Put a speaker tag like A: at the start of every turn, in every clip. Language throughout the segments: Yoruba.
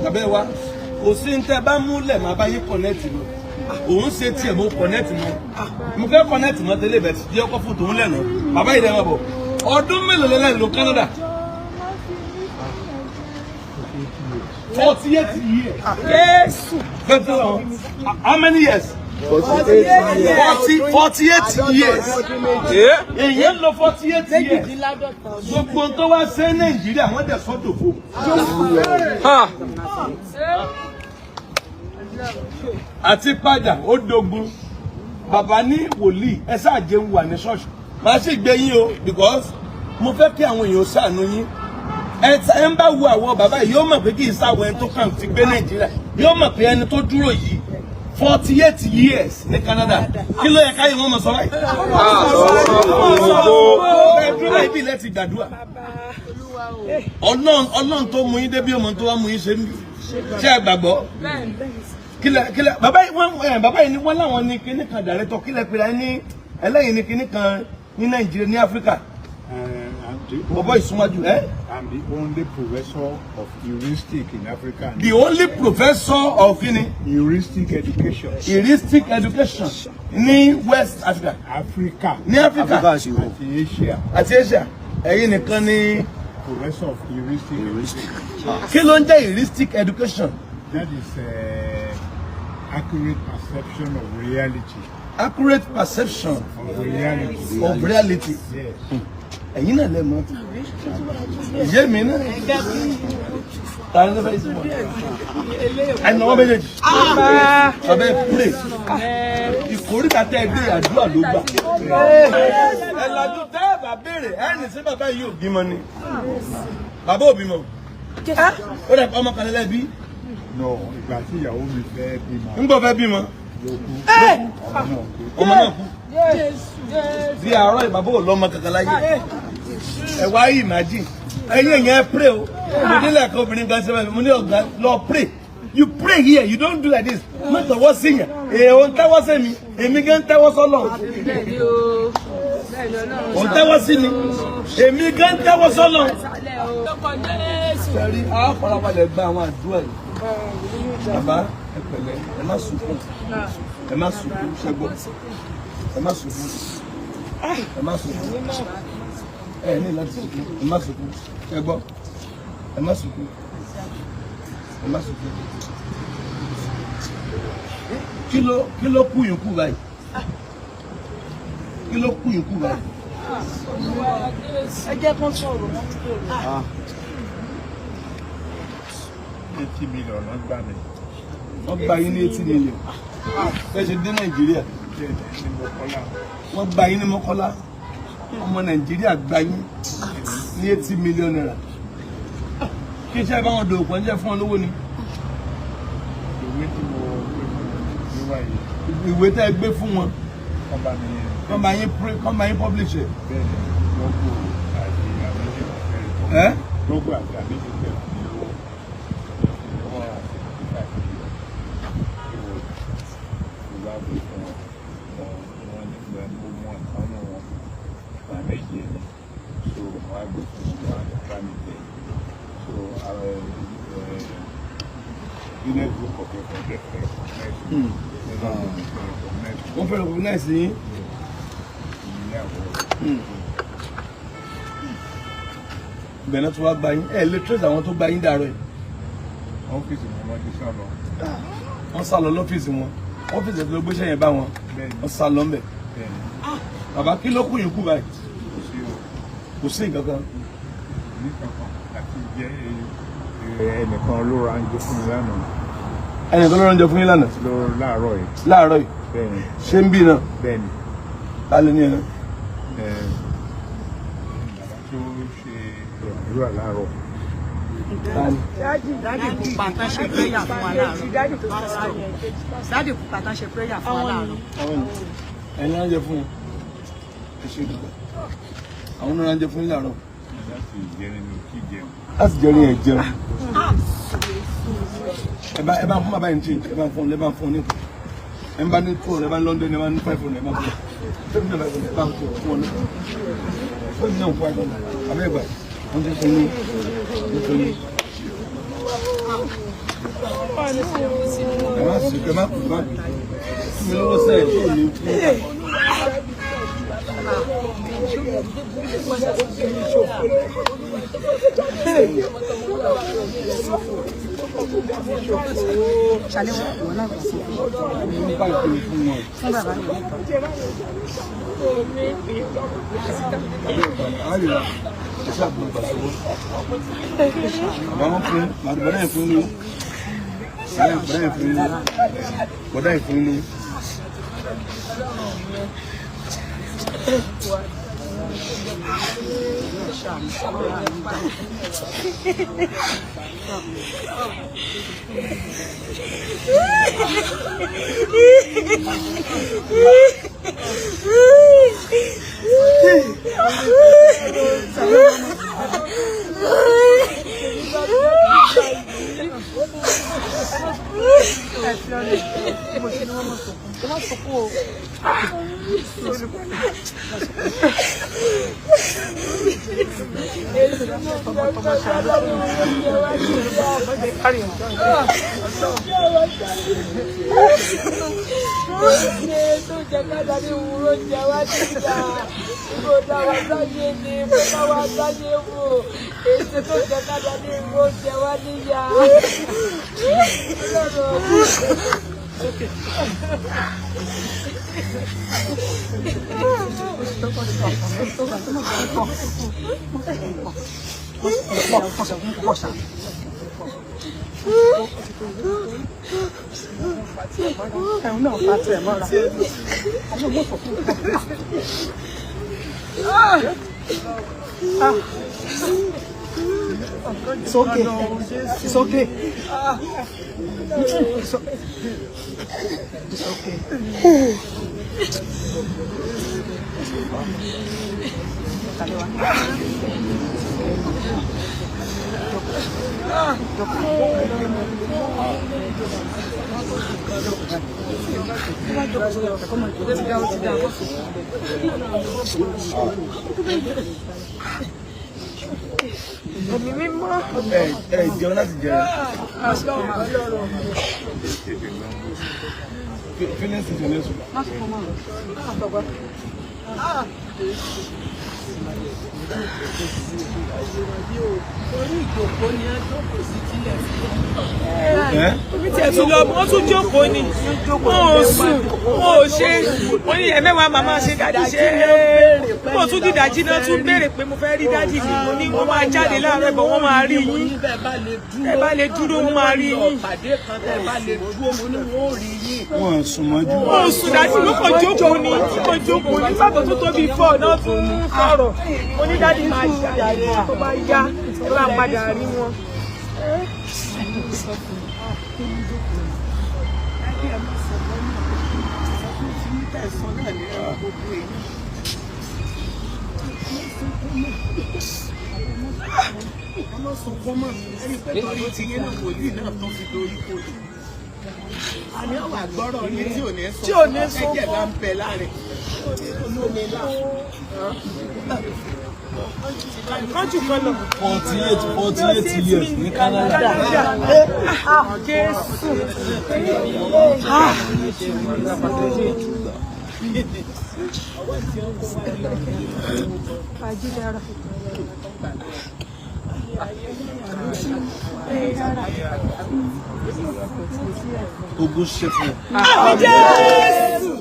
A: Tabewa. Kò sí ń tẹ́ bá múlẹ̀ máa bá yín connect lọ. Òun ṣe tiẹ̀ mo connect mọ́. Mo fẹ́ connect mọ́ tẹ́lẹ̀ bẹ̀ tí ọkọ̀ fún tòun lẹ́nu. Bàbá yìí dẹ́wọ̀ bọ̀. Ọdún mélòó lẹ́lẹ́ lọ Canada? 48 years. Yes. How many years? 48 years. Èyí lọ 48 years. Gbogbo tó wá ṣe Nàìjíríà wọ́n dẹ̀ sọ́tò fún. Àti padà ó dogun. Bàbá ní wòlíì ẹ ṣáà jẹun wà ní ṣọ́ọ̀ṣì. Màá sì gbé yín o because mo fẹ́ kí àwọn èèyàn ṣàánú yín. Ẹ ń bá wo àwọn bàbá yìí yóò mọ̀ pé kì í sáwọ ẹni tó kàn ti gbé Nàìjíríà. Yóò mọ̀ pé ẹni tó dúró yìí 48 years ní Canada. Kí ló yẹ káyé wọn mọ̀ sọ báyìí? Ẹ̀dúrà ibi ilẹ̀ ti gbàdúrà. Ọlọ́run tó mú yín débi ọmọ tó wá mú yín ṣe ń bí. Ṣé ẹ gbàgbọ́? Kílẹ̀ bàbá yìí ni wọ́n láwọn ní kíní kan dàrẹ́tọ̀ kílẹ̀ pé ní ẹlẹ́yìn ní kíní kan ní Nàìjíríà ní Áfíríkà. Bàbá ìsúnmájú ẹ́.
B: I'm the only professor of heuristic in Africa.
A: The only professor of
B: heuristic education.
A: Heuristic education ní West Africa.
B: Africa.
A: Ní Africa.
B: Àti Asia.
A: Àti Asia. Ẹ̀yin nìkan ni
B: professor of heuristic education.
A: Kí ló ń jẹ́ heuristic education?
B: That is accurate perception of reality.
A: Accurate perception
B: of reality.
A: Of reality.
B: Yes.
A: Ẹ̀yin náà lè mọ̀. Ìyé mi náà. Tàbí ní fẹ́ ìsìnkú. Ẹ̀nà wọ́n méjèèjì. Abẹ́ pray. Ìkórìtà tẹ́ ẹgbẹ́ àdúrà ló gbà. Ẹ̀làjú tẹ́ ẹ̀bà béèrè ẹni sí bàbá yìí ò bímọ ni. Bàbá ò bímọ. Ó dẹ̀ ọmọ kan lẹ́bí.
B: No, ìgbà tí ìyàwó mi fẹ́ bímọ.
A: Ń gbọ́ fẹ́ bímọ. Ọmọ náà kú. Bí àárọ̀ ìbàbọ̀ ò lọ́mọ kankan láyé. Ẹ wá imagine. Ẹ̀yin èèyàn pray o. Mo nílẹ̀ kan obìnrin gan sẹ́wọ̀n. Mo ní ọ̀gá lọ pray. You pray here. You don't do like this. Má tọwọ́ sí yàn. Èèyàn ń tẹ́wọ́ sí mi. Èmi gan tẹ́wọ́ sọ́lọ̀. Ò ń tẹ́wọ́ sí mi. Èmi gan tẹ́wọ́ sọ́lọ̀. Sẹ́rí àpàlàpàlẹ̀ gba àwọn àdúrà yìí. Bàbá ẹ pẹ̀lẹ́ ẹ má sunkún. Ẹ má sunkún ṣẹ́gbọ́n. Ẹ má sunkún. Ẹ má sunkún. Ẹ ní láti sunkún. Ẹ má sunkún. Ṣẹ́gbọ́n. Ẹ má sunkún. Ẹ má sunkún. Kí ló kú yín kú báyìí? Kí ló kú yín kú báyìí?
C: Ẹ jẹ́ kó sọ̀rọ̀ wọn tó.
B: 80 million wọ́n gbà mí.
A: Wọ́n gba yín ní 80 million. Ẹ ṣe dé Nàìjíríà. Wọ́n gba yín ní Mọ́kọ́lá. Ọmọ Nàìjíríà gba yín ní 80 million naira. Kí iṣẹ́ bá wọn dòwò pọ̀ ń jẹ́ fún ọ lówó ni.
B: Ìwé tí mo gbé wá yìí.
A: Ìwé tẹ́ ẹ gbé fún wọn.
B: Kọ́ bá
A: yín publish ẹ̀.
B: Bẹ́ẹ̀ni, lọ́gbò àti àmẹ́jì ọ̀fẹ́. Lọ́gbò àti àmẹ́jì ọ̀fẹ́.
A: Wọ́n fẹ́ recognize yín. Bẹ̀rẹ̀ tó wá gba yín. Ẹ lè trace àwọn tó gba yín dàrọ̀ yìí.
B: Ọ́fíìsì mi wọ́n ti sá lọ.
A: Wọ́n sá lọ lọ́fíìsì wọn. Ọ́fíìsì tó gbéṣẹ́ yẹn bá wọn. Wọ́n sá lọ ńbẹ̀. Bàbá kí ló kù yín kú báyìí? Kò sí nǹkan kan.
B: Àti jẹ́ ẹnìkan ló ra oúnjẹ fún mi lánàá.
A: Ẹnìkan ló ra oúnjẹ fún yín lánàá?
B: Láàárọ̀ yìí.
A: Láàárọ̀ yìí?
B: Bẹ́ẹ̀ni.
A: Ṣé ń bí náà?
B: Bẹ́ẹ̀ni.
A: Ta ló ní ẹ náà?
B: Bàbá tó ṣe àdúrà láàárọ̀.
C: Dáàdì pupa tán ṣe prayer fún wa láàárọ̀. Dáàdì pupa tán ṣe prayer fún wa láàárọ̀.
A: Ẹni ránjẹ fún wọn. Ẹ ṣe dùgbà. Àwọn náà ránjẹ fún yín láàárọ̀.
B: Láti jẹ nínú kí jẹun.
A: Láti jẹ ní ẹ jẹun. Ẹ bá fún bàbá yìí change. Ẹ bá fún ní ìpè. Ẹ bá ní 200, ẹ bá ní London, ẹ bá ní 500, ẹ bá fún wọn. Ẹ bá fún wọn. Ó ní náà 500. Abẹ́ ìgbà.
C: It's okay. It's okay. It's okay.
A: Jẹun láti jẹun. Feeling situation.
D: Omi tí ẹ tún lọ wọ́n tún jókòó ni wọ́n ò sùn wọ́n ò ṣe wọ́n ní ẹ̀mẹ́wàá màmá ṣe dájú ṣe mo tún dìdájí náà tún béèrè pé mo fẹ́ rí dájú mi mo ní wọ́n máa jáde láàárọ̀ ẹ̀bọ̀ wọ́n máa rí yín ẹ bá lè dúró wọ́n máa rí yín.
A: Wọ́n sùn mọ́jú.
D: Wọ́n ò sùn dájú ló kàn jókòó ni tí kò jókòó ní sábà tó tóbi fọ́ náà tún sọ̀rọ̀ mo ní dájú máa ṣàyàrá tó bá yá tó bá padà rí wọn.
E: Àní ọ̀wà gbọ́rọ̀ ní tí ò ní sọ ẹ̀jẹ̀ bá ń bẹ láàrin.
D: Kọ́jú kan lọ.
A: 48 years ní Canada.
D: Jésù.
A: Ogun ṣe fún.
D: Jésù.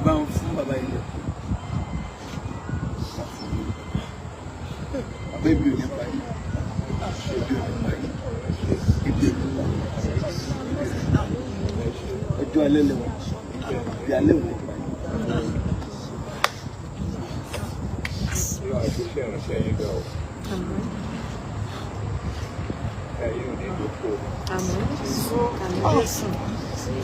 A: Bá wọn fún bàbá yìí. Bàbá ibi ò ní pa yìí. Ibi ò ní pa yìí. Ibi ò ní pa yìí. Ọjọ́ alẹ́ lẹ́wọ̀n. Ibi alẹ́ wò ní pa yìí.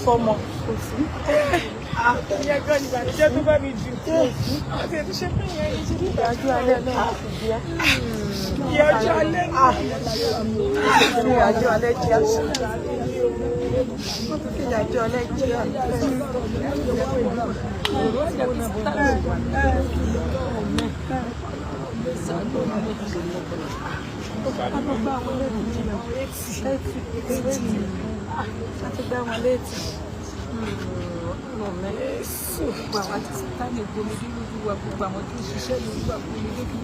D: Fọmọ. Ìyá gan ni ìbànújẹ́ tó bá mi jù. Àti ètò ṣe fún ìyá yìí ti rí ìdájọ́ alẹ́ náà ti di ẹ́. Ìyájọ́ alẹ́ náà. Ìyájọ́ alẹ́ jí àṣà. Ìyájọ́ alẹ́ jí àṣà.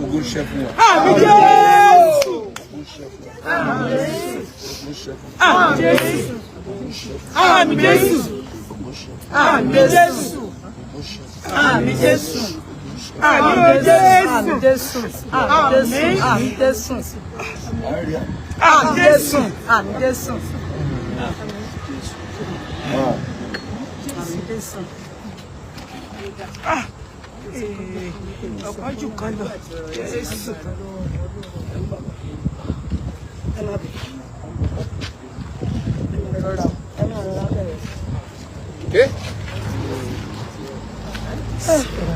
A: Ogun ṣẹ́ fún wa.
D: Àmín Jésù. Àmín Jésù. Àmín Jésù. Àmín Jésù. Àmín Jésù. Àmín Jésù. Àmín Jésù. Àmín Jésù. Àmín Jésù. Ọ̀pọ̀ jù kan lọ. Jésù.
A: Okay.